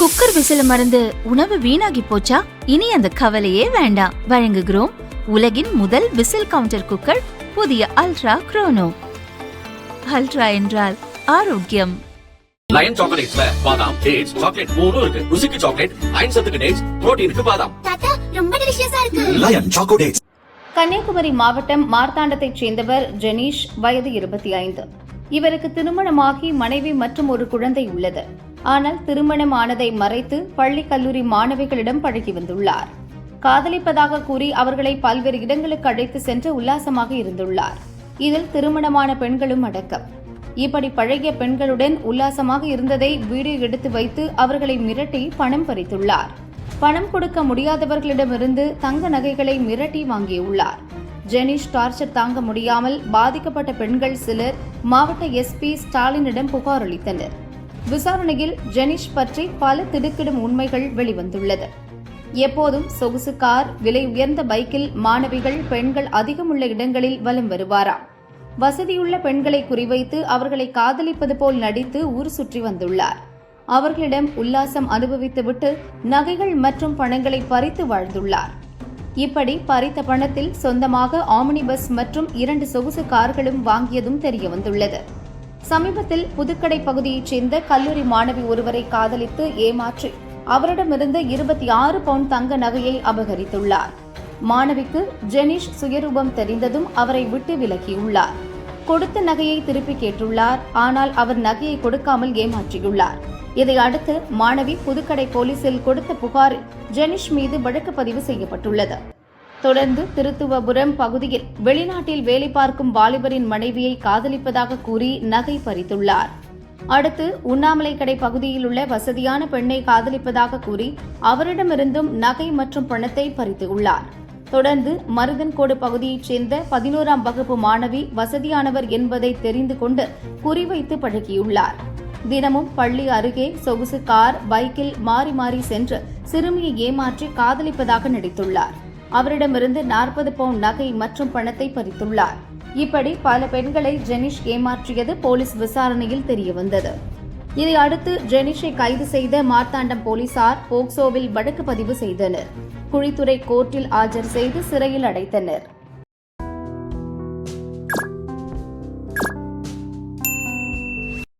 Cooker விசில மறந்து உணவு வீணாகி போச்சா? இனி அந்த கவலையே வேண்டாம். வழங்குகிறோம் உலகின் முதல் விசில் கவுண்டர் குக்கர், புதிய அல்ட்ரா குரோனோ. அல்ட்ரா என்றால் ஆரோக்கியம். லயன் சாக்லேட்ஸ்ல பாதாம், டேட்ஸ், சாக்லேட் மூணும் இருக்கு. ருசிக்கு சாக்லேட், அயன் சத்துக்கு டேட்ஸ், புரோட்டீனுக்கு பாதாம். தாத்தா ரொம்ப டெலிஷியஸா இருக்கு. Line choco dates. கன்னியாகுமரி மாவட்டம் மார்த்தாண்டத்தைச் சேர்ந்தவர் ஜெனீஷ், வயது 25. இவருக்கு திருமணமாகி மனைவி மற்றும் ஒரு குழந்தை உள்ளது. ஆனால் திருமணம் ஆனதை மறைத்து பள்ளி கல்லூரி மாணவிகளிடம் பழகி வந்துள்ளார். காதலிப்பதாக கூறி அவர்களை பல்வேறு இடங்களுக்கு அழைத்து சென்று உல்லாசமாக இருந்துள்ளார். இதில் திருமணமான பெண்களும் அடக்கம். இப்படி பழகிய பெண்களுடன் உல்லாசமாக இருந்ததை வீடியோ எடுத்து வைத்து அவர்களை மிரட்டி பணம் பறித்துள்ளார். பணம் கொடுக்க முடியாதவர்களிடமிருந்து தங்க நகைகளை மிரட்டி வாங்கியுள்ளார். ஜெனீஷ் டார்ச்சர் தாங்க முடியாமல் பாதிக்கப்பட்ட பெண்கள் சிலர் மாவட்ட எஸ்பி ஸ்டாலினிடம் புகார் அளித்தனர். விசாரணையில் ஜெனீஷ் பற்றி பல திடுக்கிடும் உண்மைகள் வெளிவந்துள்ளது. எப்போதும் சொகுசு கார், விலை உயர்ந்த பைக்கில் மாணவிகள், பெண்கள் அதிகமுள்ள இடங்களில் வலம் வருவாராம். வசதியுள்ள பெண்களை குறிவைத்து அவர்களை காதலிப்பது போல் நடித்து ஊர் சுற்றி வந்துள்ளார். அவர்களிடம் உல்லாசம் அனுபவித்துவிட்டு நகைகள் மற்றும் பணங்களை பறித்து வாழ்ந்துள்ளார். இப்படி பறித்த பணத்தில் சொந்தமாக ஆம்னி பஸ் மற்றும் 2 சொகுசு கார்களும் வாங்கியதும் தெரியவந்துள்ளது. சமீபத்தில் புதுக்கடை பகுதியைச் சேர்ந்த கல்லூரி மாணவி ஒருவரை காதலித்து ஏமாற்றி அவரிடமிருந்து 26 பவுண்ட் தங்க நகையை அபகரித்துள்ளார். மாணவிக்கு ஜெனீஷ் சுயரூபம் தெரிந்ததும் அவரை விட்டு விலகியுள்ளார். கொடுத்த நகையை திருப்பி கேட்டுள்ளார். ஆனால் அவர் நகையை கொடுக்காமல் ஏமாற்றியுள்ளார். இதை அடுத்து மாணவி புதுக்கடை போலீசில் கொடுத்த புகாரில் ஜெனீஷ் மீது வழக்கு பதிவு செய்யப்பட்டுள்ளது. தொடர்ந்து திருத்துவபுரம் பகுதியில் வெளிநாட்டில் வேலை பார்க்கும் வாலிபரின் மனைவியை காதலிப்பதாக கூறி நகை பறித்துள்ளார். அடுத்து உண்ணாமலைக்கடை பகுதியில் உள்ள வசதியான பெண்ணை காதலிப்பதாக கூறி அவரிடமிருந்தும் நகை மற்றும் பணத்தை பறித்துள்ளார். தொடர்ந்து மருதன்கோடு பகுதியைச் சேர்ந்த 11ஆம் வகுப்பு மாணவி வசதியானவர் என்பதை தெரிந்து கொண்டு குறிவைத்து பழகியுள்ளார். தினமும் பள்ளி அருகே சொகுசு கார், பைக்கில் மாறி மாறி சென்று சிறுமியை ஏமாற்றி காதலிப்பதாக நடித்துள்ளார். அவரிடமிருந்து 40 பவுண்ட் நகை மற்றும் பணத்தை பறித்துள்ளார். இப்படி பல பெண்களை ஜெனீஷ் ஏமாற்றியது போலீஸ் விசாரணையில் தெரியவந்தது. இதை அடுத்து ஜெனீஷை கைது செய்த மார்த்தாண்டம் போலீசார் போக்சோவில் வழக்கு பதிவு செய்தனர். குழித்துறை கோர்ட்டில் ஆஜர் செய்து சிறையில் அடைத்தனர்.